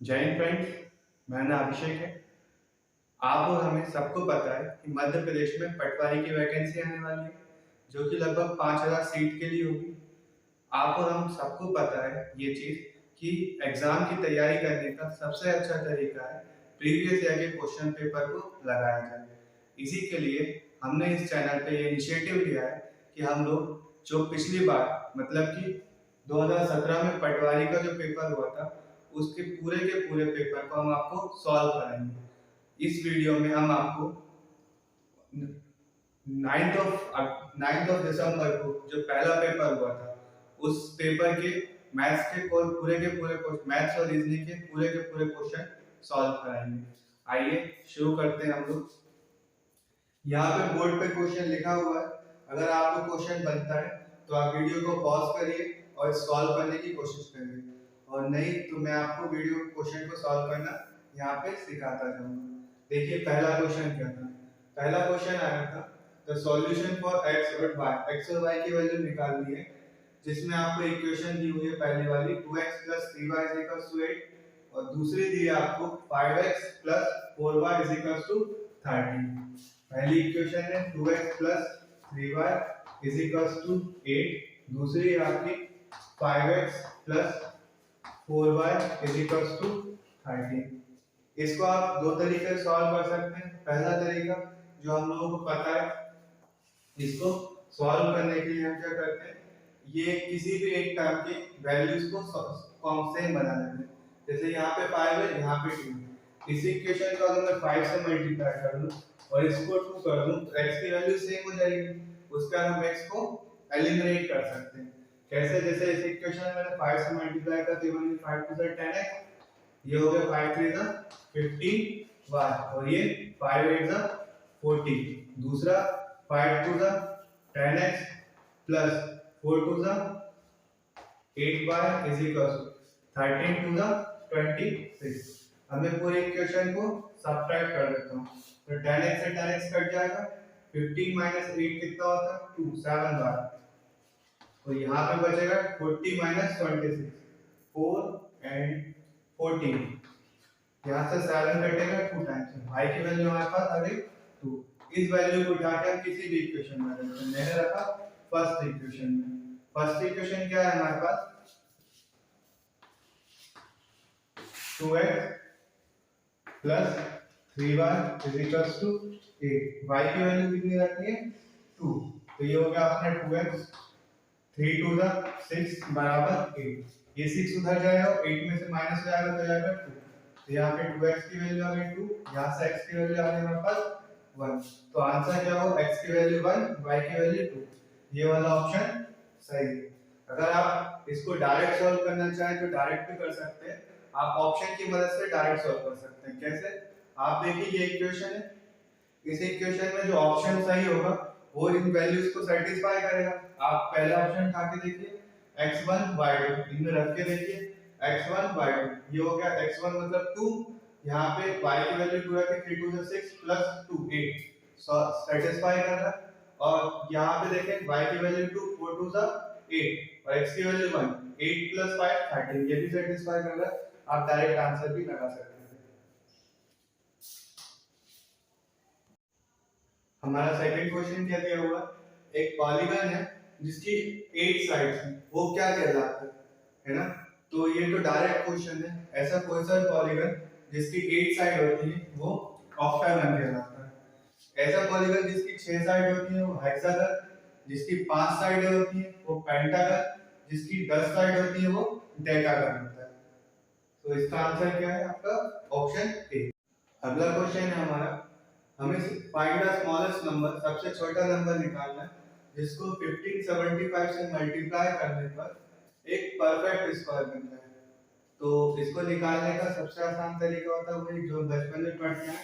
जय हिंद फ्रेंड्स, मेरा नाम अभिषेक है। आप और हमें सबको पता है कि मध्य प्रदेश में पटवारी की वैकेंसी आने वाली है, जो कि लगभग 5,000 सीट के लिए होगी। आप और हम सबको पता है ये चीज़ कि एग्ज़ाम की तैयारी करने का सबसे अच्छा तरीका है प्रीवियस ईयर के क्वेश्चन पेपर को लगाया जाए। इसी के लिए हमने इस चैनल पे ये इनिशिएटिव लिया है कि हम लोग जो पिछली बार मतलब कि 2017 में पटवारी का जो पेपर हुआ था, उसके पूरे के पूरे पेपर को हम आपको सॉल्व कराएंगे। इस वीडियो में हम आपको 9th ऑफ दिसंबर को जो पहला पेपर हुआ था, उस पेपर के मैथ्स के पूरे के पूरे मैथ्स और रीजनिंग के पूरे क्वेश्चन सॉल्व कराएंगे। आइए शुरू करते हैं हम लोग। यहाँ पे बोर्ड पे क्वेश्चन लिखा हुआ है। अगर आपको क्वेश्चन बनता है तो आप वीडियो को पॉज करिए और सॉल्व करने की कोशिश करिए, और नहीं तो मैं आपको वीडियो क्वेश्चन को सॉल्व करना यहाँ पे सिखाता जाऊंगा। देखिए पहला क्वेश्चन क्या था। पहला क्वेश्चन आया था द सॉल्यूशन फॉर एक्स और वाई की वैल्यू निकालनी है, जिसमें आपको इक्वेशन दी हुई है पहली वाली 2x 3y 8 और दूसरी दी है आपको 5x 4y 30। पहली इक्वेशन है 2x 3y 8, दूसरी है आपकी 5x 4y 30। इसको आप दो तरीके से सॉल्व कर सकते हैं। पहला तरीका जो हम लोगों को पता है, इसको सॉल्व करने के लिए हम क्या करते हैं, ये किसी भी एक टर्म की वैल्यूज को सेम बना लेते हैं। जैसे यहाँ पे 5 है, यहाँ पे 2 है। इस इक्वेशन को अगर मैं 5 से मल्टीप्लाई कर दूं और इसको 2 कर दूं तो x की वैल्यू सेम हो जाएगी। उसका हम x को एलिमिनेट कर सकते हैं। कैसे? जैसे इस इक्वेशन में मैंने 5 से मल्टीप्लाई कर दिया, 5 2 10x, ये हो गया 5 3 15y, और ये 5 8 40। दूसरा 5 2 10x plus 4 2 8y is equal to 13 2 26। अब मैं पूरे इक्वेशन को सब्ट्रैक्ट कर देता हूँ, तो 10x से 10x कट जाएगा, 15 माइनस 8 कितना होता है 2 7 बार, तो यहाँ पे बचेगा 40 माइनस 26 4 एंड 14। यहाँ से 7 कटेगा 2 टाइम्स, y की वैल्यू हमारे पास आ गई 2। इस वैल्यू को उठा के हम किसी भी इक्वेशन में रखते हैं। मैंने रखा फर्स्ट इक्वेशन में। फर्स्ट इक्वेशन क्या है हमारे पास, 2x plus 3y is equals to 8। y की वैल्यू कितनी रखनी है 2, तो ये हो गया अपना 2x 3 2 6 बराबर 8। ये 6 उधर जाएगा, 8 में से माइनस हो जाएगा तो जाएगा 2, तो यहाँ पे 2x की वैल्यू आ गई 2, यहाँ से x की वैल्यू आ गई हमारे पास 1। तो आंसर क्या हो, x की वैल्यू 1 y की वैल्यू 2। ये वाला ऑप्शन सही है। अगर आप इसको डायरेक्ट सॉल्व करना चाहें तो डायरेक्ट भी कर सकते हैं। आप ऑप्शन की मदद से डायरेक्ट सॉल्व कर सकते हैं। कैसे? आप देखिए ये इक्वेशन है, इस इक्वेशन में जो ऑप्शन सही होगा वो इन वैल्यूज को सेटिस्फाई करेगा। आप पहला ऑप्शन उठा के देखिए, x1 y2, इनमें रख के देखिए x1 y2, ये हो गया x1 मतलब 2, यहाँ पे y की वैल्यू 2 रखी, 3 2 6 प्लस 2 8, सेटिस्फाई कर रहा है। और यहाँ पे देखें y की वैल्यू 2 4 2 8 और x की वैल्यू 1 8 प्लस 5 13, ये भी सेटिस्फाई कर रहा है। आप डायरेक्ट आंसर भी लगा सकते हैं। हमारा सेकंड क्वेश्चन क्या दिया हुआ, एक पॉलीगन है जिसकी 8 साइड्स हैं, वो क्या कहलाता है ना? तो ये तो डायरेक्ट क्वेश्चन है। ऐसा कोई सा पॉलीगन जिसकी 8 साइड होती है वो ऑक्टागन कहलाता है। ऐसा पॉलीगन जिसकी 6 साइड होती है वो हेक्सागन, जिसकी 5 साइड होती है वो पेंटागन, जिसकी 10 साइड होती है वो डेकागन होता है। तो इसका आंसर क्या है आपका ऑप्शन ए। अगला क्वेश्चन है हमारा, हमें फाइंड द स्मॉलेस्ट नंबर, सबसे छोटा नंबर निकालना है जिसको 1575 से मल्टीप्लाई करने पर एक परफेक्ट स्क्वायर बनता है। तो इसको निकालने का सबसे आसान तरीका होता है वही जो बचपन में पढ़ते हैं,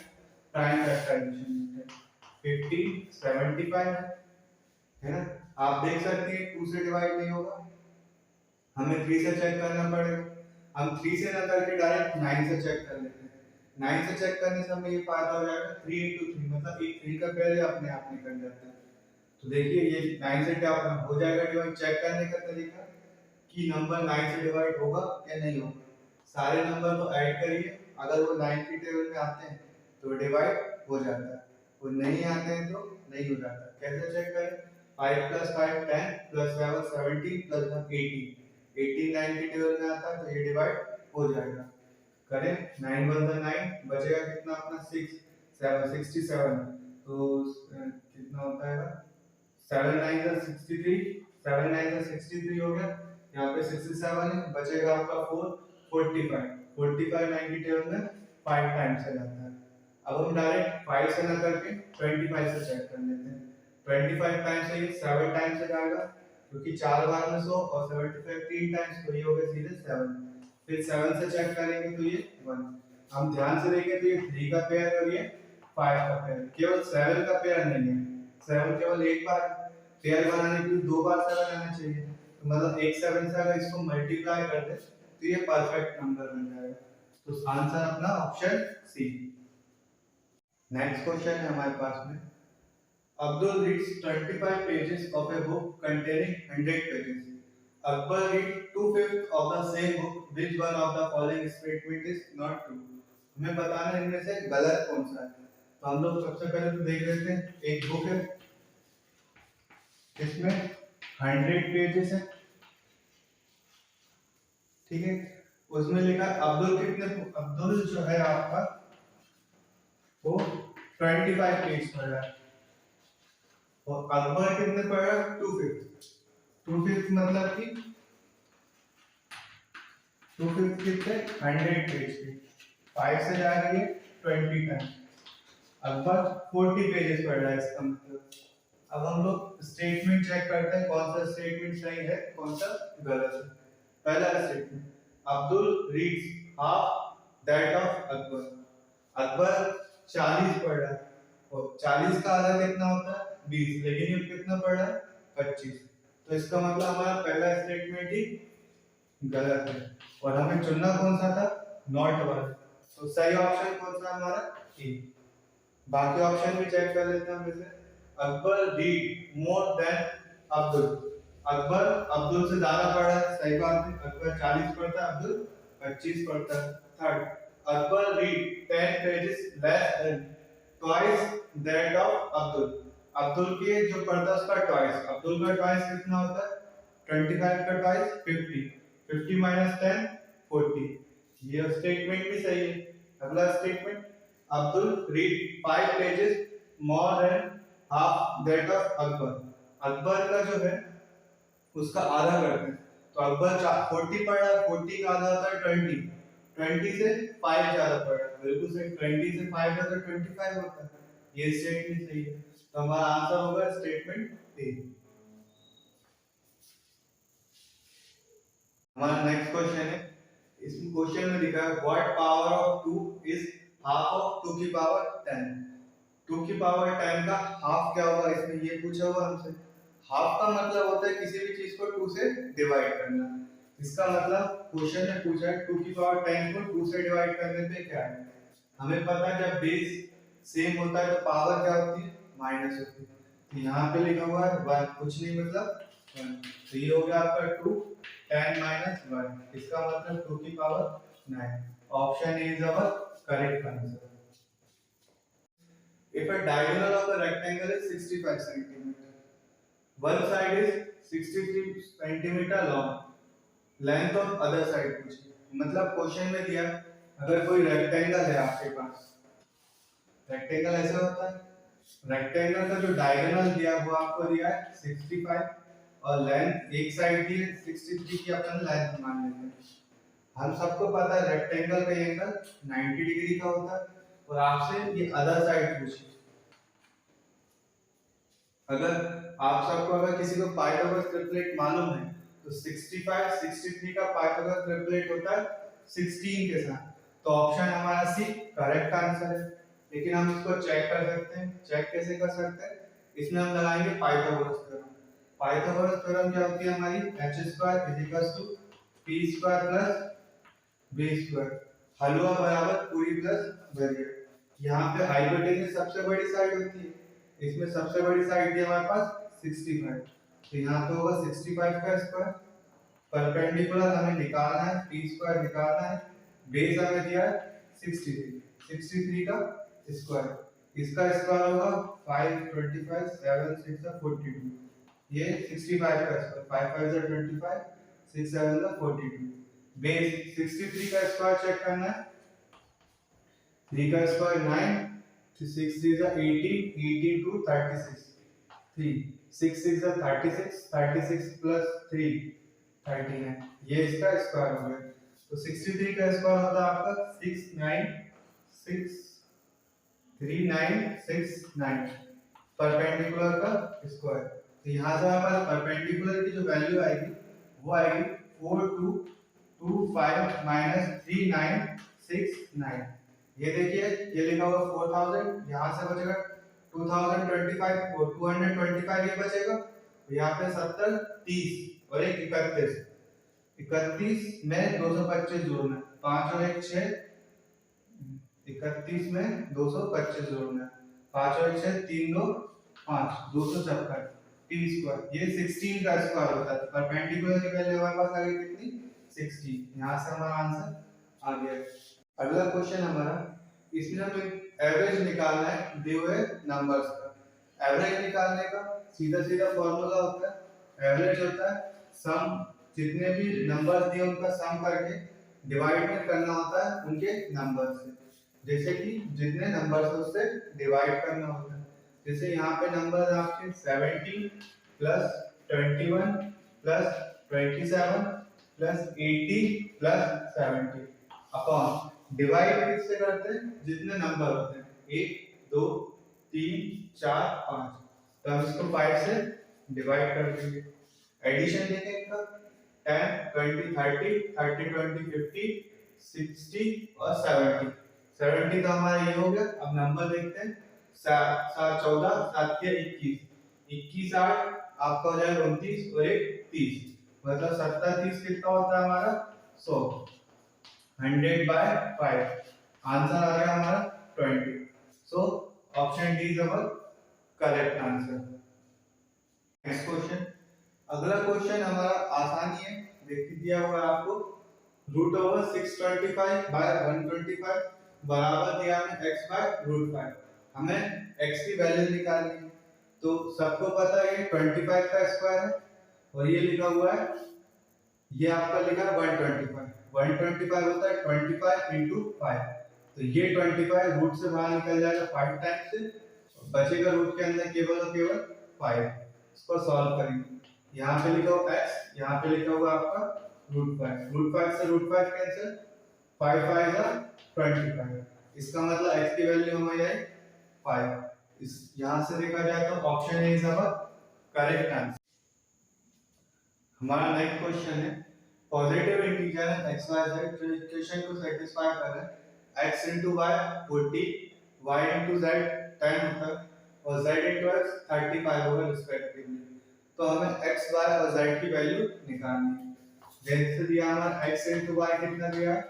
प्राइम फैक्टराइजेशन मेथड। 1575 है ना, आप देख सकते हैं 2 से डिवाइड नहीं होगा, हमें 3 से चेक करना पड़ेगा। हम 3 से ना करके डायरेक्ट 9 से चेक कर लेते हैं। 9 से चेक करने से हमें ये फायदा हो जाएगा 3 into 3 मतलब एक 3 का वैल्यू अपने आप निकल जाता है। तो देखिए ये 9 से क्या हो जाएगा डिवाइड। चेक करने का तरीका कि नंबर 9 से डिवाइड होगा या नहीं होगा। सारे नंबर को ऐड करिए, अगर वो 9 की टेबल में आते हैं तो डिवाइड हो जाता है, वो नहीं आते हैं तो नहीं हो जाता। कैसे चेक करें? 5 + 5 10 + 7 17 + 1 18, 18 9 की टेबल में आता है तो ये डिवाइड हो जाएगा। करें 9 × 1 9, बचेगा कितना अपना 6 7 67, तो कितना होता है 7 9 = 63, 7 9 = 63 हो गया। यहाँ पे 67 है, बचेगा आपका 4 45, 45 9 की टेबल में 5 टाइम्स से जाता है। अब हम डायरेक्ट 5 से ना करके 25 से चेक कर लेते हैं। 25 टाइम्स से ये 7 टाइम्स से जाएगा, क्योंकि 4 बार में 100 और 75 3 टाइम्स, तो ये हो गया सीधे 7। फिर 7 से चेक करेंगे तो ये 1। हम ध्यान से देखें तो ये 3 का पेयर और ये 5 का पेयर, केवल 7 का पेयर नहीं है। 7 केवल एक बार पेयर बनाने के लिए 2 बार 7 आना चाहिए, तो मतलब एक 7 से अगर इसको मल्टीप्लाई कर दे तो ये परफेक्ट नंबर बन जाएगा। तो आंसर अपना ऑप्शन सी। नेक्स्ट क्वेश्चन है हमारे पास में, Abdul reads 25 pages of a book containing 100 pages. Akbar reads 2/5 of the same book. Which one of the following statement is not true? हमें बताना है इनमें से गलत कौन सा है। तो हम लोग सबसे पहले तो देख लेते हैं, एक बुक है, इसमें 100 पेजेस है, ठीक है। उसमें लिखा अब्दुल जो है आपका वो 25 पेज पढ़ रहा है, और अकबर कितने पढ़ रहा है 2/5। 2/5 मतलब कि 2/5 कितने 100 पेज के, 5 से जा रही है 20 टाइम। अकबर 40 पेजेस पढ़ रहा है, इसका मतलब। अब हम लोग स्टेटमेंट चेक करते हैं कौन सा स्टेटमेंट सही है कौन सा गलत है। पहला statement, Abdul reads half that of Akbar. Akbar 40 पढ़ रहा है, और 40 का आधा कितना होता है 20, लेकिन ये कितना पढ़ रहा है 25। तो इसका मतलब हमारा पहला स्टेटमेंट ही गलत है, और हमें चुनना कौन सा था, नॉट वाला। तो सही ऑप्शन कौन सा हमारा ए। बाकी ऑप्शन भी चेक कर लेते हैं हम इसे। Akbar read more than Abdul. Akbar Abdul से ज्यादा पढ़ रहा है, सही बात है, अकबर 40 पढ़ता है, अब्दुल 25 पढ़ता है। Third, Akbar read 10 pages less than twice that of Abdul. Abdul के जो पढ़ता है उसका ट्वाइस, अब्दुल का ट्वाइस कितना होता है 25 का ट्वाइस 50, 50 - 10 40। ये स्टेटमेंट भी सही है। अगला statement, Abdul read 5 pages more than half that of Akbar. Akbar का जो है उसका आधा करते हैं, तो अकबर 40 पढ़ रहा है, 40 का आधा होता है 20, 20 से 5 ज्यादा पढ़ रहा है, बिल्कुल सही, 20 से 5 ज्यादा 25 होता है। ये स्टेटमेंट सही है, तो हमारा आंसर होगा स्टेटमेंट ए। हमारा नेक्स्ट क्वेश्चन है, इस क्वेश्चन में लिखा है what power of 2 is half of 2 की पावर 10। 2 की पावर 10 का हाफ क्या होगा, इसमें ये पूछा हुआ हमसे। हाफ का मतलब होता है किसी भी चीज को 2 से डिवाइड करना। इसका मतलब क्वेश्चन में पूछा है 2 की पावर 10 को 2 से डिवाइड करने पे क्या है। हमें पता है जब बेस सेम होता है तो पावर क्या होती है माइनस होती है। तो यहाँ पे लिखा हुआ है 1, कुछ नहीं मतलब 1, तो ये हो गया आपका 2 10 - 1, इसका मतलब 2 की power 9। Option A is our correct answer. If a diagonal of a rectangle is 65 centimeter, one side is 63 centimeter long, length of other side पूछी। मतलब क्वेश्चन में दिया अगर कोई रेक्टेंगल है आपके पास, रेक्टेंगल ऐसा होता है, रेक्टेंगल का जो डायगोनल दिया वो आपको दिया है 65 और लेंथ एक साइड दी है 63 की, अपन लेंथ मान लेते हैं। हम सबको पता है रेक्टेंगल का एंगल 90 डिग्री का होता है, और आपसे ये अदर साइड पूछी। अगर आप सबको अगर किसी को पाइथागोरस ट्रिपलेट मालूम है तो 65 63 का पाइथागोरस ट्रिपलेट होता है 16 के साथ, तो ऑप्शन हमारा सी करेक्ट आंसर है। लेकिन हम इसको चेक कर सकते हैं, चेक कैसे कर सकते हैं, इसमें हम लगाएंगे पाइथागोरस थ्योरम। पाइथागोरस थ्योरम क्या होती है हमारी, h² = p² + b², हलवा बराबर पूरी प्लस वर्ग। यहाँ पे हाइपोटेन्यूज सबसे बड़ी साइड होती है, इसमें सबसे बड़ी साइड है हमारे पास 65, तो यहाँ पे होगा 65 का स्क्वायर। परपेंडिकुलर हमें निकालना है, p² निकालना है, बेस हमें दिया है 63, 63 का स्क्वायर, इसका स्क्वायर होगा 5 25 7 6 42, ये 65 का स्क्वायर, 5 5 is 25, 6 7 is 42, बेस 63 का स्क्वायर चेक करना है, 3 का square 9, 6 3 is 18, 18 to 36, 3 6 6 is 36, 36 plus 3 39, ये इसका स्क्वायर हो गया। तो 63 का स्क्वायर होता है आपका 6963969 परपेंडिकुलर का स्क्वायर। तो यहाँ से हमारे परपेंडिकुलर की जो वैल्यू आएगी वो आएगी 4225 माइनस 3969। ये देखिए ये लिखा हुआ 4000, यहाँ से बचेगा 2025 और 225 ये बचेगा, तो यहाँ पे 70 30 और एक 31, 31 में 225 जोड़ना है, 5 और 1 6, 31 में 225 जोड़ना है, 5 और 1 6 3 2 5, 256 टी स्क्वायर, ये 16 का स्क्वायर होता है। परपेंडिकुलर की वैल्यू हमारे पास आ गई कितनी 16, यहाँ से हमारा आंसर आ गया। अगला क्वेश्चन हमारा, इसमें हमें एवरेज निकालना है दिए हुए नंबर्स का। एवरेज निकालने का सीधा सीधा फॉर्मूला होता है, एवरेज होता है सम, जितने भी नंबर्स दिए उनका सम करके डिवाइड करना होता है उनके नंबर से, जैसे कि जितने नंबर्स है उससे डिवाइड करना होता है। जैसे यहाँ पे नंबर है आपके 70 plus 21 plus 27 plus 80 plus 70 upon divide किससे करते हैं, जितने नंबर होते हैं 1 2 3 4 5, तो हम इसको 5 से डिवाइड कर देंगे। एडिशन देंगे इनका 10 20 30 30 20 50 60 और 70, 70 तो हमारा ये हो गया। अब नंबर देखते हैं 7 14 7 के 21, 21 8 आपका हो जाएगा 29 और 1 30, मतलब 70 30 कितना होता है हमारा 100, 100/5, आंसर आ गया हमारा 20। So option D is our correct answer. Next question, अगला क्वेश्चन हमारा आसान ही है, देखिए दिया हुआ है आपको √625/125 बराबर दिया है x/√5, हमें x की वैल्यू निकालनी है। तो सबको पता है ये 25 का स्क्वायर है और ये लिखा हुआ है, ये आपका लिखा है 125, 125 होता है 25 into 5, तो ये 25 रूट से बाहर निकल जाएगा 5 टाइम्स से, बचेगा रूट के अंदर केवल और केवल 5। इसको सॉल्व करेंगे, यहाँ पे लिखा हुआ x, यहाँ पे लिखा हुआ आपका √5, √5 से √5 कैंसिल, 5 5 जा 25, इसका मतलब x की वैल्यू हमारी आई 5। इस यहाँ से देखा जाए तो option A is our correct answer. हमारा नेक्स्ट क्वेश्चन है, पॉजिटिव इंटीजर है x y z, जो इक्वेशन को सेटिस्फाई कर रहा है, x into y 40, y into z 10 होता है और z into x 35 होगा रिस्पेक्टिवली। तो हमें x y और z की वैल्यू निकालनी है। जैसे दिया हमारा x into y कितना दिया है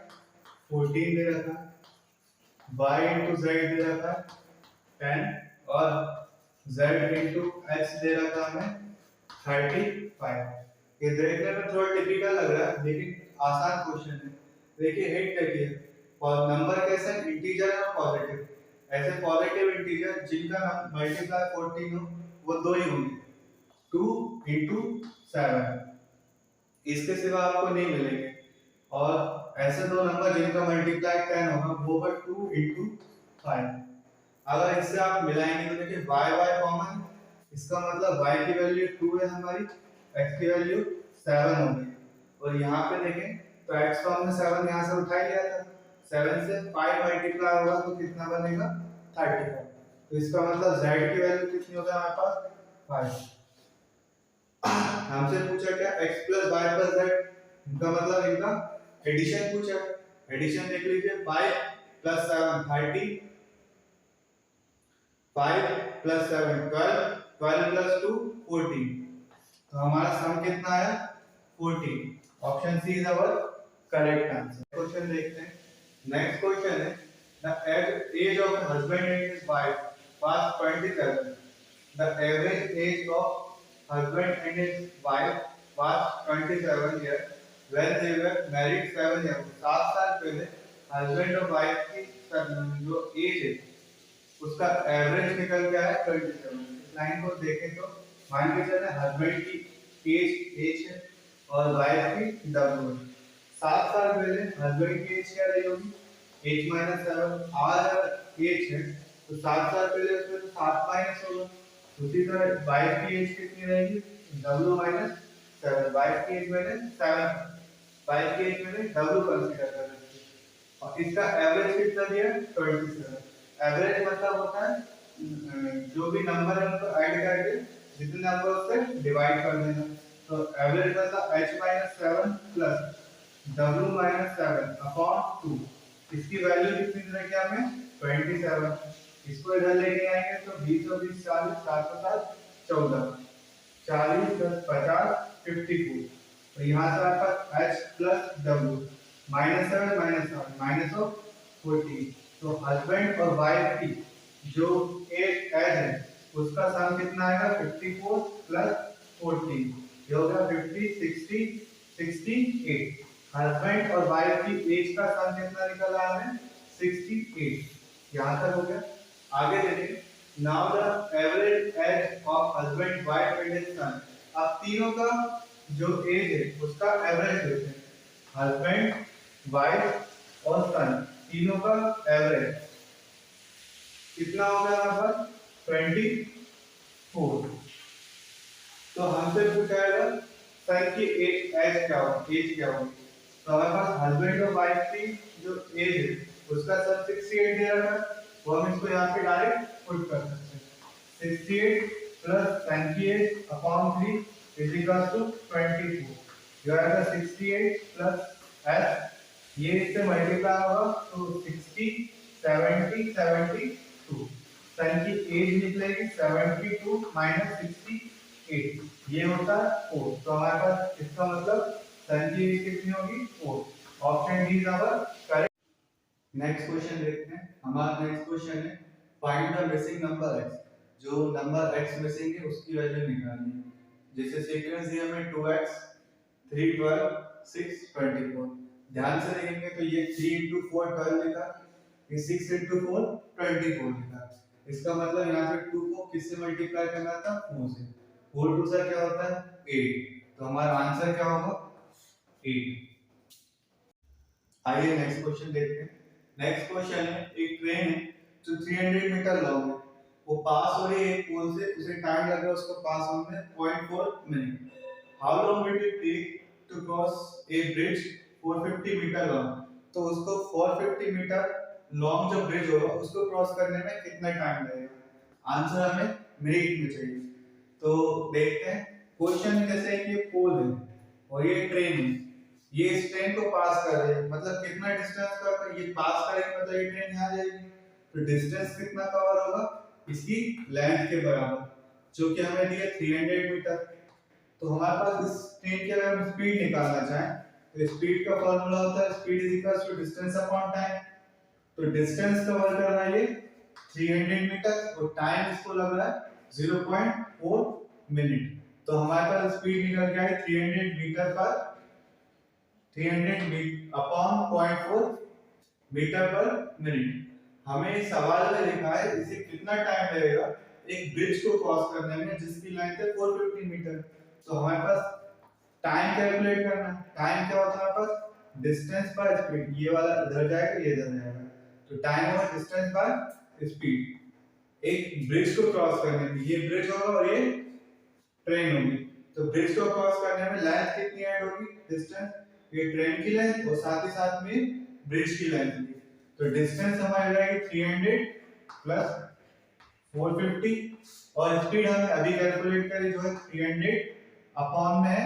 14 दे रखा है, y into z दे रखा है 10 और z into x दे रखा है हमें 35। ये देखने में थोड़ा टिपिकल लग रहा है लेकिन आसान क्वेश्चन है। देखिए हिंट देखिए, और नंबर कैसे इंटीजर है और पॉजिटिव, ऐसे पॉजिटिव इंटीजर जिनका मल्टीप्लाई 14 हो वो दो ही होंगे, 2 into 7, इसके सिवा आपको नहीं मिलेंगे। और ऐसे दो नंबर जिनका मल्टीप्लाई 10 होगा वो होगा 2 into 5। अगर इससे आप मिलाएंगे तो देखिए y y कॉमन, इसका मतलब y की वैल्यू 2 है हमारी, x की वैल्यू 7 होगी, और यहाँ पे देखें तो x को हमने 7 यहाँ से उठा लिया था, 7 से 5 मल्टीप्लाई होगा तो कितना बनेगा 35, तो इसका मतलब z की वैल्यू कितनी होगी हमारे पास 5। हमसे पूछा क्या x + y + z, इनका मतलब इनका एडिशन पूछा, एडिशन देख लीजिए 5 + 7 30, 5 + 7 12, 12 + 2 14, तो हमारा सम कितना आया 14। Option C is our correct answer. Question देखते हैं, नेक्स्ट क्वेश्चन है, the age of husband and his wife was 27, the average age of husband and his wife was 27 years when they were married 7 years, 7 साल पहले husband और wife की जो as है उसका एवरेज निकल गया है 27। इस लाइन को देखें तो मान के चले हस्बैंड की एज एज है और वाइफ की डब्ल्यू है। 7 साल पहले हस्बैंड की एज क्या रही होगी, एज माइनस 7। आज एज है तो 7 साल पहले उसमें तो 7 माइनस होगा। उसी तरह वाइफ की एज कितनी रहेगी, डब्ल्यू माइनस 7। वाइफ की एज मैंने 7, वाइफ की एज मैंने डब्ल्यू कंसीडर कर रखी है और इसका एवरेज कितना दिया 27। एवरेज मतलब होता है जो भी नंबर है उनको ऐड करके जितने नंबर उससे डिवाइड कर देना। तो एवरेज मतलब h minus 7 plus w minus 7 upon 2। इसकी वैल्यू कितनी रहेगी हमें 27। इसको इधर लेके आएंगे तो 20 और 20 40, 7 और 7 14, 40 प्लस 50 54। तो यहाँ से आपका h plus w minus 7 minus 7 minus of 14। तो हस्बैंड और वाइफ की जो एज है उसका सम कितना आएगा 54 प्लस 14, ये हो गया 50 60 68। हस्बैंड और वाइफ की एज का सम कितना निकला हमें 68। यहाँ तक हो गया। आगे देखिए, now the average age of husband wife and son. अब तीनों का जो एज है उसका एवरेज लेते हैं, हस्बैंड वाइफ और सन तीनों का एवरेज कितना हो गया हमारे पास 24। तो हमसे पूछाएगा सन की एज क्या होगी, एज क्या होगी। तो हमारे पास हस्बैंड और वाइफ की जो एज है उसका सब 68 दे रखा है, वो हम इसको यहाँ पे डायरेक्ट पुट कर सकते हैं। 68 प्लस सन की age upon 3 is equal to 24। जो आएगा 68 प्लस एस, ये इससे मल्टीप्लाई होगा तो 60 70 72। सन की एज निकलेगी 72 माइनस 68, ये होता है 4। तो हमारे पास इसका मतलब सन की एज कितनी होगी 4। Option D is our correct. Next question देखते हैं। हमारा नेक्स्ट क्वेश्चन है find the missing number x। जो नंबर x मिसिंग है उसकी वैल्यू निकालनी है। जैसे सीक्वेंस दिया हमें 2x 3 12 6 24। ध्यान से देखेंगे तो ये 3 into 4 12 लिखा, ये 6 into 4 24 लिखा। इसका मतलब यहाँ से 2 को किससे मल्टीप्लाई करना था 4 से। 4 2 से क्या होता है 8। तो हमारा आंसर क्या होगा 8। आइए नेक्स्ट क्वेश्चन देखते हैं। नेक्स्ट क्वेश्चन है एक ट्रेन है जो 300 मीटर लॉन्ग है, वो पास हो रही है एक पोल से, उसे टाइम लग रहा है उसको पास होने में 0.4 मिनट। How long will it take to cross a bridge 450 metre long. तो उसको 450 मीटर लॉन्ग जो ब्रिज होगा उसको क्रॉस करने में कितना टाइम लगेगा। आंसर हमें मिनट में चाहिए। तो देखते हैं क्वेश्चन जैसे कि पोल है और ये ट्रेन है, ये इस ट्रेन को पास कर रही है, मतलब कितना डिस्टेंस का ये पास करेगी, मतलब ये ट्रेन यहाँ जाएगी तो डिस्टेंस कितना कवर होगा इसकी लेंथ के बराबर, जो कि हमें दिया 300 मीटर। तो हमारे पास इस ट्रेन की अगर हम स्पीड निकालना चाहें तो स्पीड का फार्मूला होता है speed is equal to distance upon time. तो डिस्टेंस कवर कर रहा है ये 300 मीटर और टाइम इसको लग रहा है 0.4 मिनट। तो हमारे पास स्पीड निकल गया है 300 मीटर पर 300 अपॉन 0.4 मीटर पर मिनट। हमें इस सवाल में लिखा है इसे कितना टाइम लगेगा एक ब्रिज को क्रॉस करने में जिसकी लेंथ है 450 मीटर। तो हमारे पास टाइम कैलकुलेट करना है। टाइम क्या होता है हमारे पास डिस्टेंस बाय स्पीड, ये वाला इधर जाएगा ये इधर जाएगा, तो टाइम होगा डिस्टेंस बाय स्पीड एक ब्रिज को क्रॉस करने में। ये ब्रिज होगा और ये ट्रेन होगी, तो ब्रिज को क्रॉस करने में लेंथ कितनी ऐड होगी डिस्टेंस, ये ट्रेन की लेंथ और साथ ही साथ में ब्रिज की लेंथ भी। तो डिस्टेंस हमारी रहेगी 300 प्लस 450 और स्पीड हमने अभी कैलकुलेट करी जो है 300 अपॉन में है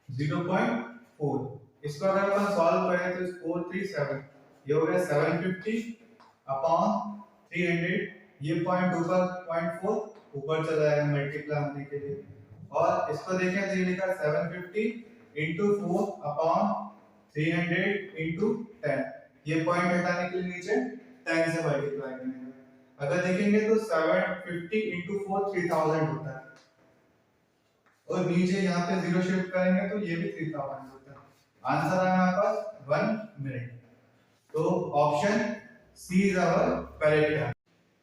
0.4। इसको अगर अपन सॉल्व करें तो 437, ये हो गया 750 अपॉन 300, ये पॉइंट ऊपर 0.4 ऊपर चला जाएगा मल्टीप्लाई होने के लिए। और इसको देखें तो ये लिखा 750 into 4 अपॉन 300 into 10, ये पॉइंट हटाने के लिए नीचे 10 से मल्टीप्लाई करने का। अगर देखेंगे तो 750 into 4 3000 होता है और नीचे यहाँ पे 0 शिफ्ट करेंगे तो ये भी 3000 होता है। आंसर आया हमारे पास 1 मिनट। तो option C is our correct answer.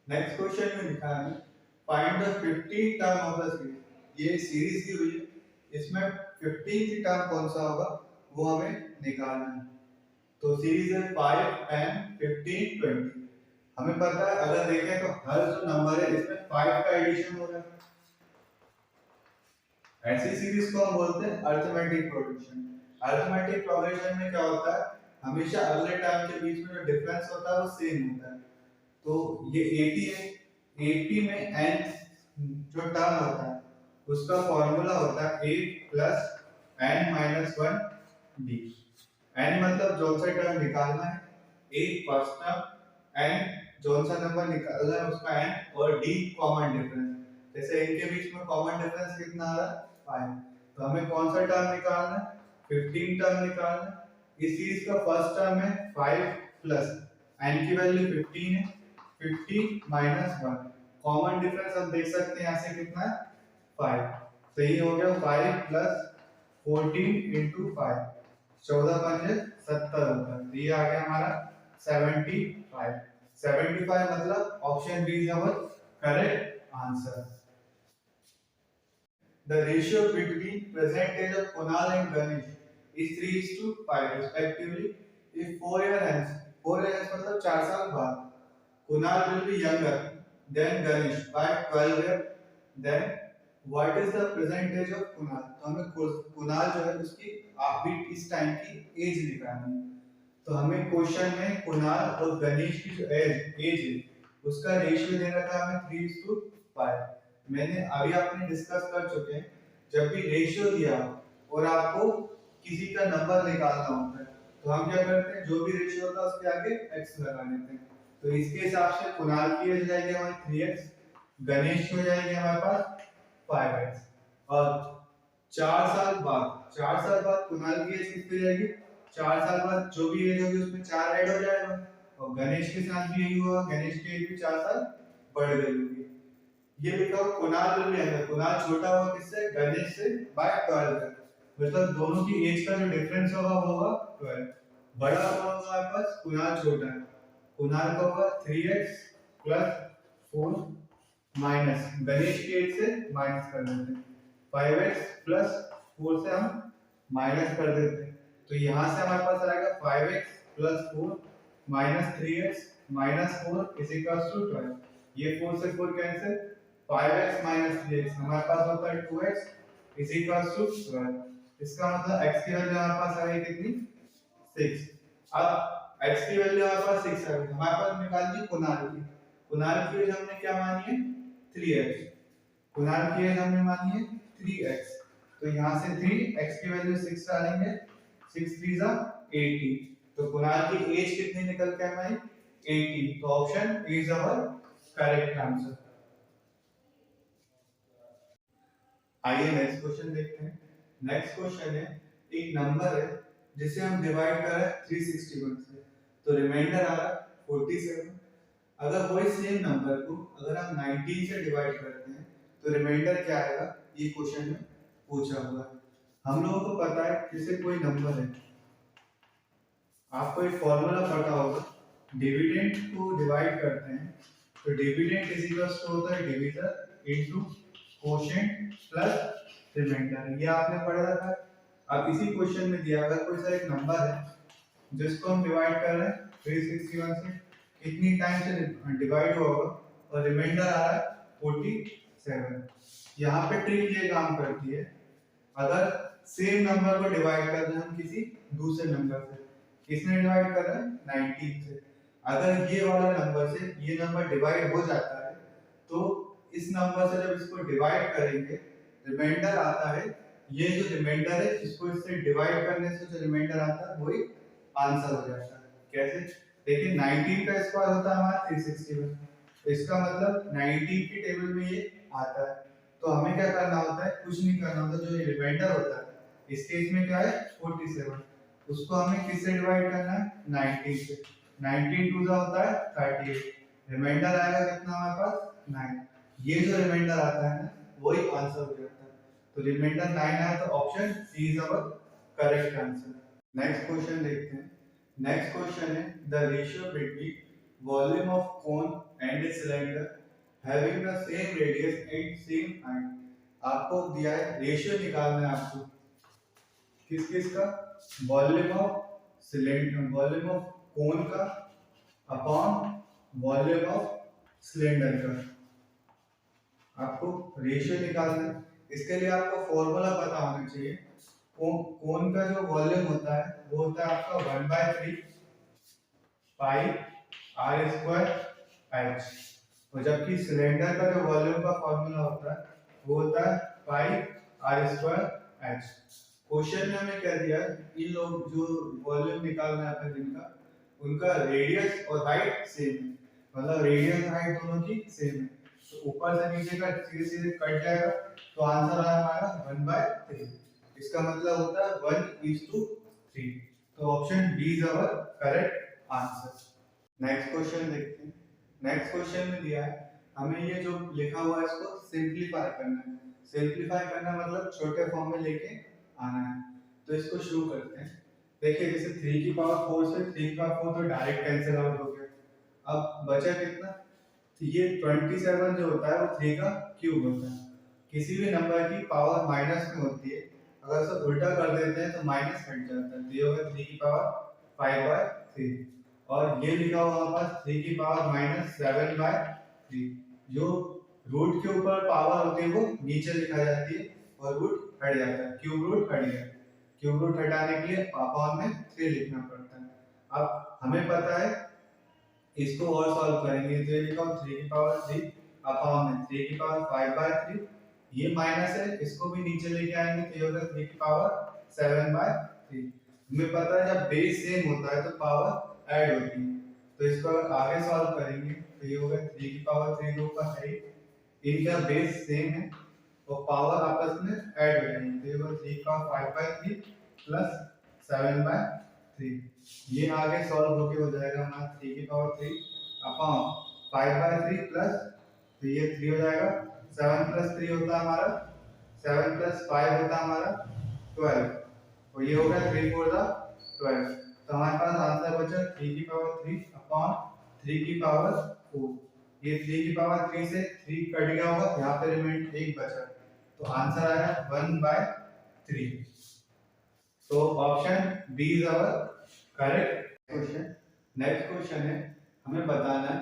Next question में लिखा है find the 15th term of the series. ये सीरीज दी हुई है, इसमें 15th टर्म कौन सा होगा वो हमें निकालना है। तो सीरीज है 5, 10, 15, 20। हमें पता है अगर देखें तो हर जो नंबर है इसमें 5 का एडिशन हो रहा है। ऐसी सीरीज को हम बोलते हैं अरिथमेटिक प्रोग्रेशन। अरिथमेटिक प्रोग्रेशन में क्या होता है, हमेशा अगले टर्म के बीच में जो डिफरेंस होता है वो सेम होता है। तो ये 80 है, 80 में n जो टर्म होता है उसका फॉर्मूला होता है 8 plus n minus 1 d। n मतलब जो सा टर्म निकालना है, 8 फर्स्ट टर्म, n जो सा नंबर निकालना है उसका n, और d कॉमन डिफरेंस। जैसे इनके बीच में कॉमन डिफरेंस कितना आ रहा है 5। तो हमें कौन सा टर्म निकालना है, 15 टर्म निकालना है। इस सीरीज का फर्स्ट टर्म है 5 प्लस n की वैल्यू 15 है, 50 माइनस 1। कॉमन डिफरेंस हम देख सकते हैं यहाँ से कितना है 5। तो ये हो गया 5 प्लस 14 इंटू 5, 14 पंजे 70 होता है। तो ये आ गया हमारा 75। 75 मतलब option B is our correct answer. The ratio between present age of Kunal and Ganesh is 3:5 respectively. If 4 years hence, 4 years मतलब 4 साल बाद, Kunal will be younger than Ganesh by 12 years. Then what is the present age of Kunal? तो हमें कुणाल जो है उसकी अभी इस टाइम की एज निकालनी है। तो हमें क्वेश्चन में कुणाल और गणेश की जो एज है उसका रेशियो दे रखा है हमें 3:5। मैंने अभी आपने डिस्कस कर चुके हैं, जब भी रेशियो दिया और आपको किसी का नंबर निकालना होता है तो हम क्या करते हैं, जो भी रेशियो होता है उसके आगे x लगा देते हैं। तो इसके हिसाब से कुणाल की एज जाएगी हमारी 3x, गणेश की हो जाएगी हमारे पास 5x, और 4 साल बाद कुणाल की एज कितनी जाएगी, 4 साल बाद जो भी एज होगी उसमें 4 ऐड हो जाएगा, और गणेश के साथ भी यही हुआ, गणेश की एज भी 4 साल बढ़ गई होगी। ये लिखा हुआ कुणाल भी है, कुणाल छोटा हुआ किससे, गणेश से बाय 12, मतलब दोनों की एज का जो डिफरेंस होगा वो होगा 12। बड़ा होगा हमारे पास, कुणाल छोटा है, कुणाल का होगा 3x प्लस 4 माइनस गणेश की एज से माइनस कर देते हैं 5x प्लस 4 से हम माइनस कर देते हैं। तो यहाँ से हमारे पास आएगा 5x plus 4 minus 3x minus 4 is equal to 12। ये 4 से 4 कैंसिल, 5x माइनस 3x हमारे पास होता है 2x इज इक्वल टू 12। इसका मतलब x की वैल्यू हमारे पास आ गई कितनी 6। अब x की वैल्यू हमारे पास 6 आ गई, हमारे पास निकाल दी कुणाल की। कुणाल की एज हमने क्या मानी है 3x, कुणाल की एज हमने मानी है 3x। तो यहाँ से 3x की वैल्यू 6 डालेंगे, 6 3 जा 80। तो कुणाल की एज कितनी निकल के आई हमारी 80। तो option A is our correct answer. आइए नेक्स्ट क्वेश्चन देखते हैं। नेक्स्ट क्वेश्चन है, एक नंबर है जिसे हम डिवाइड कर रहे हैं 361 से, तो रिमाइंडर आ रहा है 47। अगर वही सेम नंबर को अगर हम 19 से डिवाइड करते हैं तो रिमाइंडर क्या आएगा, ये क्वेश्चन में पूछा हुआ है। हम लोगों को पता है जैसे कोई नंबर है, आपको एक फॉर्मूला पता होगा, डिविडेंड को डिवाइड करते हैं तो डिविडेंड इज इक्वल टू होता है divisor into quotient plus remainder. ये आपने पढ़ रखा है। अब इसी क्वेश्चन में दिया अगर कोई सा एक नंबर है जिसको हम डिवाइड कर रहे हैं 361 से, कितनी टाइम से डिवाइड होगा और रिमाइंडर आ रहा है 47। यहाँ पे ट्रिक ये काम करती है, अगर सेम नंबर को डिवाइड कर रहे हैं हम किसी दूसरे नंबर से, किसने डिवाइड कर रहे हैं 19 से, अगर ये वाला नंबर से ये नंबर डिवाइड हो जाता है तो इस नंबर से जब इसको डिवाइड करेंगे रिमाइंडर आता है, ये जो रिमाइंडर है इसको इससे डिवाइड करने से जो रिमाइंडर आता है वही आंसर हो जाता है। कैसे, देखिए 19 का स्क्वायर होता है हमारा 361, तो इसका मतलब 19 की टेबल में ये आता है। तो हमें क्या करना होता है, कुछ नहीं करना होता, जो ये रिमाइंडर होता है इस केस में क्या है 47, उसको हमें किससे डिवाइड करना है 19 से। 19 टू जा होता है 38, रिमाइंडर आएगा कितना हमारे पास 9। ये जो रिमाइंडर आता है ना वही आंसर हो जाता है। तो रिमाइंडर 9 आया तो option C is our correct answer. Next question देखते हैं। नेक्स्ट क्वेश्चन है the ratio between volume of cone and cylinder having the same radius and same height. आपको दिया है रेशियो निकालना है आपको किस किस का, volume of cylinder, volume of कोन का अपॉन वॉल्यूम ऑफ सिलेंडर का। आपको रेशियो निकालना है, इसके लिए आपको फॉर्मूला पता होना चाहिए। कोन का जो वॉल्यूम होता है वो होता है आपका 1/3 पाई आर स्क्वायर एच, और जबकि सिलेंडर का जो वॉल्यूम का फॉर्मूला होता है वो होता है पाई आर स्क्वायर एच। क्वेश्चन में हमें क्या दिया है, इन लोग जो वॉल्यूम निकालना है अपन जिनका, उनका रेडियस और हाइट सेम है, मतलब रेडियस हाइट दोनों की सेम है, तो ऊपर से नीचे का सीधे सीधे कट जाएगा, तो आंसर आया हमारा 1/3। इसका मतलब होता है 1:3। तो option B is our correct answer. Next question देखते हैं। नेक्स्ट क्वेश्चन में दिया है हमें ये जो लिखा हुआ है इसको सिंपलीफाई करना है। सिंपलीफाई करना मतलब छोटे फॉर्म में लेके आना है। तो इसको शुरू करते हैं। देखिए जैसे 3 की पावर 4 से 3 की पावर 4 तो डायरेक्ट कैंसिल आउट हो गया। अब बचा कितना, तो ये 27 जो होता है वो 3 का क्यूब होता है। किसी भी नंबर की पावर माइनस में होती है, अगर उसे उल्टा कर देते हैं तो माइनस हट जाता है, तो ये होगा 3 की पावर 5/3। और ये लिखा हुआ हमारे पास 3 की पावर -7/3। जो रूट के ऊपर पावर होती है वो नीचे लिखा जाती है और रूट हट जाता है, क्यूब रूट हट गया। क्यूब रूट हटाने के लिए पावर में 3 लिखना पड़ता है। अब हमें पता है इसको और सॉल्व करेंगे, तो ये लिखा हो 3 की पावर 3 अपॉन में 3 की पावर 5/3, ये माइनस है, इसको भी नीचे लेके आएंगे तो ये होगा 3 की पावर 7/3। हमें पता है जब बेस सेम होता है तो पावर ऐड होती है, तो इसको अगर आगे सॉल्व करेंगे तो ये होगा 3 की पावर 3 दो का है, इनका बेस सेम है और पावर आपस में ऐड हो जाएंगे, तो ये होगा 3 का 5/3 प्लस 7/3। ये आगे सॉल्व होके हो जाएगा हमारा 3 की पावर 3 अपॉन 5/3 प्लस, तो ये 3 हो जाएगा, 7 प्लस 3 होता है हमारा 7 प्लस 5 होता है हमारा 12, और ये हो गया 3 4 12। तो हमारे पास आंसर बचा 3 की पावर 3 अपॉन 3 की पावर 4। ये 3 की पावर 3 से 3 कट गया होगा, यहाँ पे रिमेंड 1 बचा, तो आंसर आया 1/3। So option B is our correct question. Next question है हमें बताना है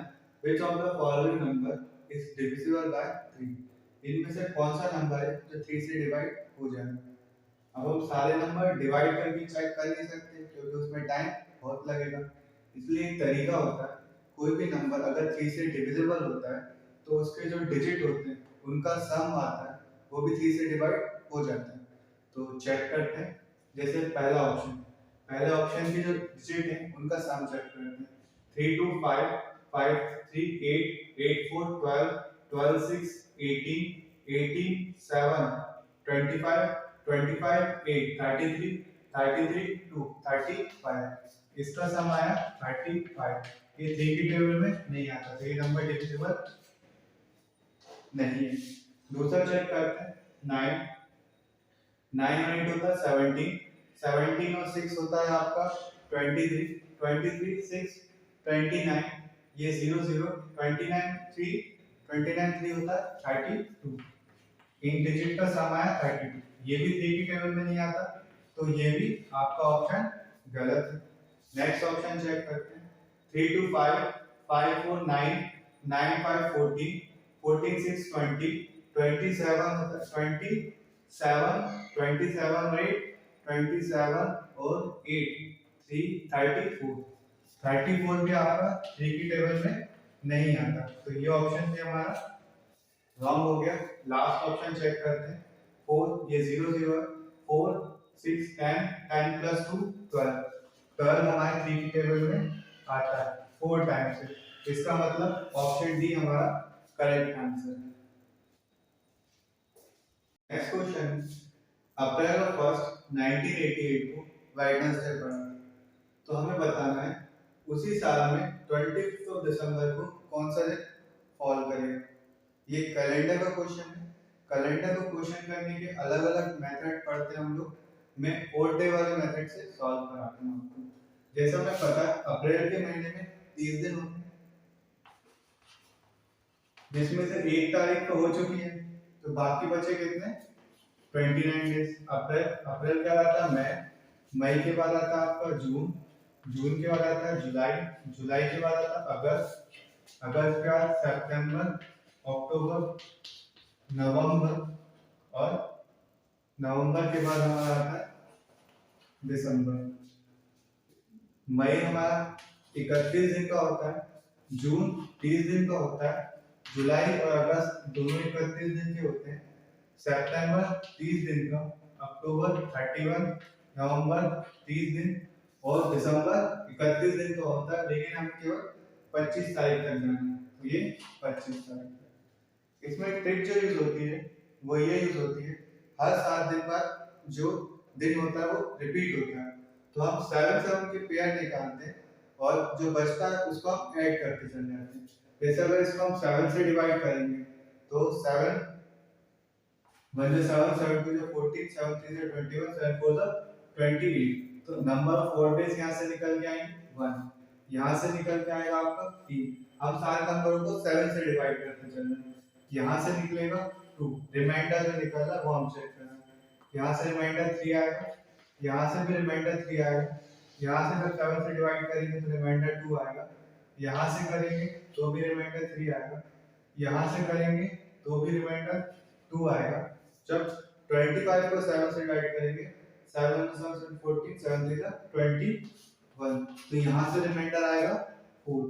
which of the following number is divisible by 3। इनमें से कौन सा नंबर है जो 3 से डिवाइड हो जाए। अब हम सारे नंबर डिवाइड करके चेक कर नहीं सकते क्योंकि उसमें टाइम बहुत लगेगा, इसलिए एक तरीका होता है कोई भी नंबर अगर 3 से डिविजिबल होता है तो उसके जो डिजिट होते हैं उनका सम आता है, वो भी 3 से डिवाइड हो जाता है। तो चेक करते हैं, जैसे पहला ऑप्शन, पहले ऑप्शन की जो डिजिट है उनका सम चेक करते हैं। 3 2 5 5 3 8 8 4 12 12 6 18 18 7 25 25 8 33 33 2 35, इसका सम आया 35। ये 3 की टेबल में नहीं आता, तो ये नंबर डिविजिबल नहीं है। दूसरा चेक करते हैं 9 9 और 8 होता है 17, 17 और 6 होता है आपका 23, 23 6 29, ये 0 0 29 3 29 3 होता है 32। इन डिजिट का सम आया 32, ये भी 3 की टेबल में नहीं आता, तो ये भी आपका ऑप्शन गलत है। नेक्स्ट ऑप्शन चेक करते हैं 3 2 5 5 4 9 9 5 14 14 6 20 27 होता है 27 27 और 8 27 और 8 3 34, 34 भी आपका 3 की टेबल में नहीं आता, तो ये ऑप्शन भी हमारा रॉन्ग हो गया। लास्ट ऑप्शन चेक करते हैं 4, ये 0 0 है, 4 6 10 10 प्लस 2 12, 12 हमारे 3 की टेबल में आता है 4 टाइम्स से, इसका मतलब ऑप्शन डी हमारा करेक्ट आंसर है। नेक्स्ट क्वेश्चन, अप्रैल और 1 1988 को वेडनेसडे पड़ा, तो हमें बताना है उसी साल में 25 दिसंबर को कौन सा दिन फॉल करेगा। ये कैलेंडर का क्वेश्चन है। कैलेंडर को क्वेश्चन करने के अलग अलग मेथड पढ़ते हैं हम लोग, मैं ओल्ड डे वाले मेथड से सॉल्व कराता हूँ आपको। जैसा हमें पता है अप्रैल के महीने में 30 दिन होते हैं, जिसमें से 1 तारीख तो हो चुकी है, तो बाकी बचे कितने 29 डेज। अप्रैल, अप्रैल क्या आता है मई, मई के बाद आता है आपका जून, जून के बाद आता है जुलाई, जुलाई के बाद आता है अगस्त, अगस्त के बाद सितंबर, अक्टूबर, नवंबर, और नवंबर के बाद हमारा आता है दिसंबर। मई हमारा 31 दिन का होता है, जून 30 दिन का होता है, जुलाई और अगस्त दोनों 31 दिन के होते हैं, सितंबर 30 दिन का, अक्टूबर 31, नवंबर 30 दिन, और दिसंबर 31 दिन का होता है, लेकिन हमें केवल 25 तारीख तक जाना है, तो ये 25 तारीख तक। इसमें एक ट्रिक जो यूज होती है वो ये यूज होती है, हर 7 दिन बाद जो दिन होता है वो रिपीट होता है, तो हम 7 के पेयर निकालते हैं और जो बचता है उसको हम ऐड करते चले जाते हैं। जैसे अगर इसको हम 7 से डिवाइड करेंगे तो 7 1 से 7, 7 2 से 14, 7 3 से 21, 7 4 से 28, तो नंबर ऑफ 4 डेज यहाँ से निकल के आएंगे 1, यहाँ से निकल के आएगा आपका 3। हम सारे नंबरों को 7 से डिवाइड करते चलना है, यहाँ से निकलेगा 2, रिमाइंडर जो निकल रहा है वो हम चेक करना है, यहाँ से रिमाइंडर 3 आएगा, यहाँ से भी रिमाइंडर 3 आएगा, यहाँ से जब 7 से डिवाइड करेंगे तो रिमाइंडर 2 आएगा, यहाँ से करेंगे तो भी रिमाइंडर 3 आएगा, यहाँ से करेंगे तो भी रिमाइंडर 2 आएगा। जब 25 को 7 से डिवाइड करेंगे 7 1 7 14, 7 3 21, तो यहाँ से रिमाइंडर आएगा 4।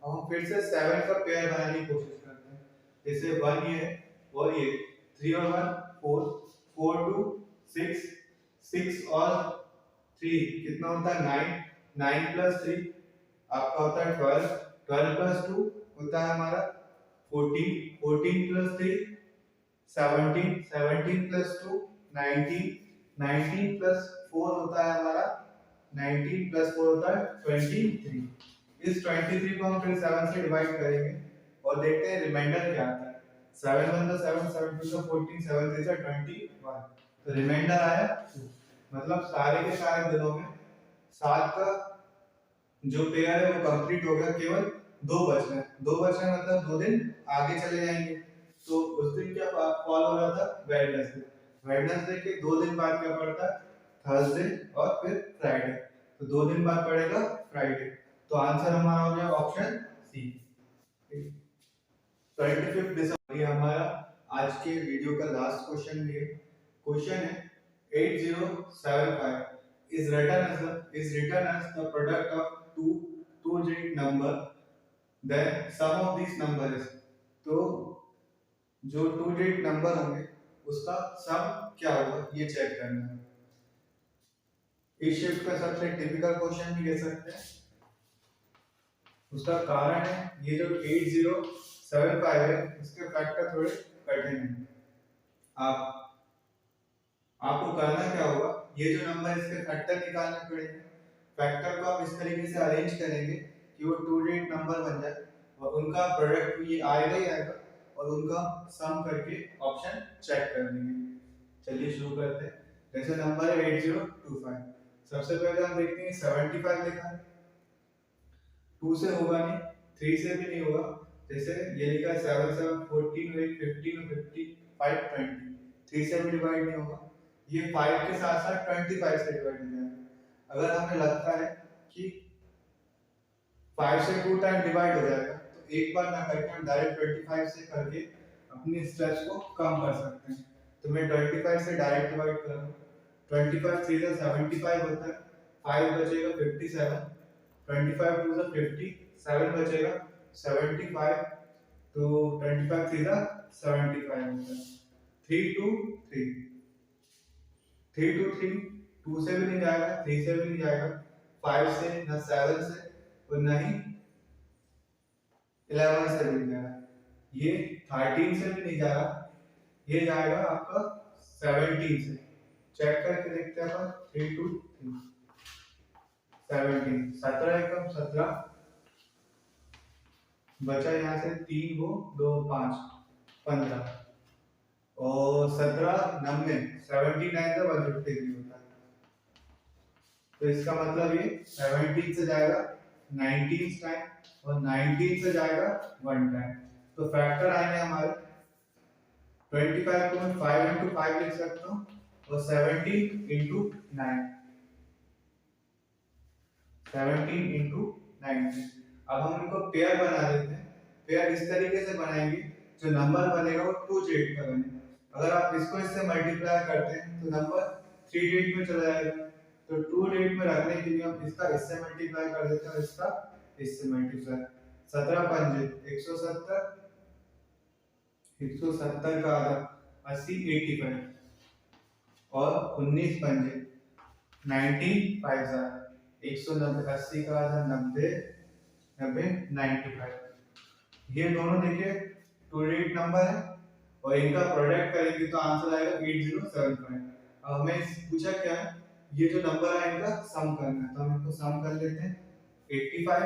अब हम फिर से 7 का पेयर बनाने की कोशिश करते हैं, जैसे 1 ये और ये 3 और 1 4, 4 2 6, 6 और 3 कितना होता है 9, 9 प्लस 3 आपका होता है 12, 12 प्लस 2 होता है हमारा 14, 14 प्लस 3 17, 17 प्लस 2 19, 19 प्लस 4 होता है हमारा 19 प्लस 4 होता है 23। इस 23 को हम फिर 7 से डिवाइड करेंगे और देखते हैं रिमाइंडर क्या आता है। 7 1 7, 7 2 14, 7 3 21, तो रिमाइंडर आया 2। मतलब सारे के सारे दिनों में 7 का जो पेयर है वो कंप्लीट हो गया, केवल 2 बच गए, 2 बच गए मतलब 2 दिन आगे चले जाएंगे। तो उस दिन क्या फॉल हो रहा था वेडनेसडे, वेडनेसडे के 2 दिन बाद क्या पड़ता है थर्सडे और फिर फ्राइडे, तो 2 दिन बाद पड़ेगा फ्राइडे, तो आंसर हमारा हो गया ऑप्शन सी। 25 दिसंबर ये हमारा आज के वीडियो का लास्ट क्वेश्चन भी है। क्वेश्चन है 8075 is written as the product of two digit number, then sum of these numbers, तो जो 2 digit नंबर होंगे उसका सम क्या होगा ये चेक करना है। इस शिफ्ट का सबसे टिपिकल क्वेश्चन भी कह सकते हैं। उसका कारण है ये जो 8075 है इसके फैक्टर थोड़े कठिन है। आपको करना क्या होगा, ये जो नंबर इसके फैक्टर निकालने पड़ेंगे, फैक्टर को आप इस तरीके से अरेंज करेंगे कि वो 2 डिजिट नंबर बन जाए और उनका प्रोडक्ट ये आएगा ही आएगा और उनका सम करके ऑप्शन चेक कर लेंगे। चलिए शुरू करते हैं। जैसे नंबर है 8025, सबसे पहले हम देखते हैं 75 लिखा है, 2 से होगा नहीं, 3 से भी नहीं होगा, जैसे ये लिखा है 7 7 14 और 15 और 55 20, 3 से भी डिवाइड नहीं होगा, ये 5 के साथ साथ 25 से डिवाइड हो जाएगा। अगर हमें लगता है कि 5 से 2 टाइम डिवाइड हो जाएगा तो एक बार ना करके हम डायरेक्ट 25 से करके अपनी स्टेप्स को कम कर सकते हैं। तो मैं 25 से डायरेक्ट डिवाइड कर रहा हूँ, 25 3 से 75 होता है, 5 बचेगा 57, 25 2 से 50, 7 बचेगा 75, तो 25 3 से 75 होता है। 3 2 3, 3 2 3, 2 से भी नहीं जाएगा, 3 से भी नहीं जाएगा, 5 से ना 7 से और ना ही 11 से भी नहीं जाएगा, ये 13 से भी नहीं जाएगा, ये जाएगा आपका 17 से। चेक करके देखते हैं अपन 3 2 3 17, 17 एकम 17 बचा, यहाँ से 3 वो 2 5 15 और 17 90, 79 से 153 होता है। तो इसका मतलब ये 17 से जाएगा 19 टाइम और 19 से जाएगा 1 टाइम। तो फैक्टर आएंगे हमारे 25 को मैं 5 into 5 लिख सकता हूँ और 17 into 9, 17 into 19। अब हम इनको पेयर बना देते हैं। पेयर इस तरीके से बनाएंगे, जो नंबर बनेगा वो 2 डिजिट का बनेगा। अगर आप इसको इससे मल्टीप्लाई करते हैं तो नंबर 3 डिजिट में चला जाएगा। तो 2 डिजिट में रखने के लिए हम इसका इससे मल्टीप्लाई कर देते हैं और इसका इससे मल्टीप्लाई। 17 पंजे 170, 170 का आधा 80, 85 और 19 पंजे 90, 190, 80 का आधा 90, 90, 95। ये दोनों देखिए 2 डिजिट नंबर है और इनका प्रोडक्ट करेंगे तो आंसर आएगा 8075। अब हमें पूछा क्या है, ये जो नंबर है इनका सम करना है, तो हम इनको सम कर लेते हैं। 85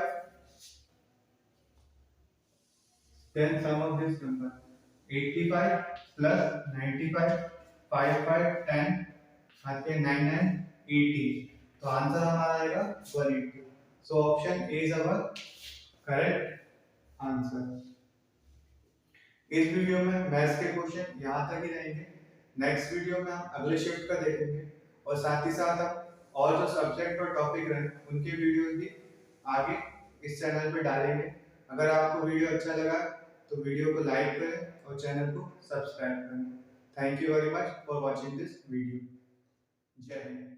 then sum of this number 85 plus 95 5 5 10 आते 9 9 80, तो आंसर हमारा आएगा 180। So option A is our correct answer. इस वीडियो में मैथ्स के क्वेश्चन यहाँ तक ही रहेंगे। नेक्स्ट वीडियो में हम अगले शिफ्ट का देखेंगे और साथ ही साथ हम और जो सब्जेक्ट और टॉपिक रहे उनके वीडियोस भी आगे इस चैनल पे डालेंगे। अगर आपको वीडियो अच्छा लगा तो वीडियो को लाइक करें और चैनल को सब्सक्राइब करें। Thank you very much for watching this video. जय हिंद।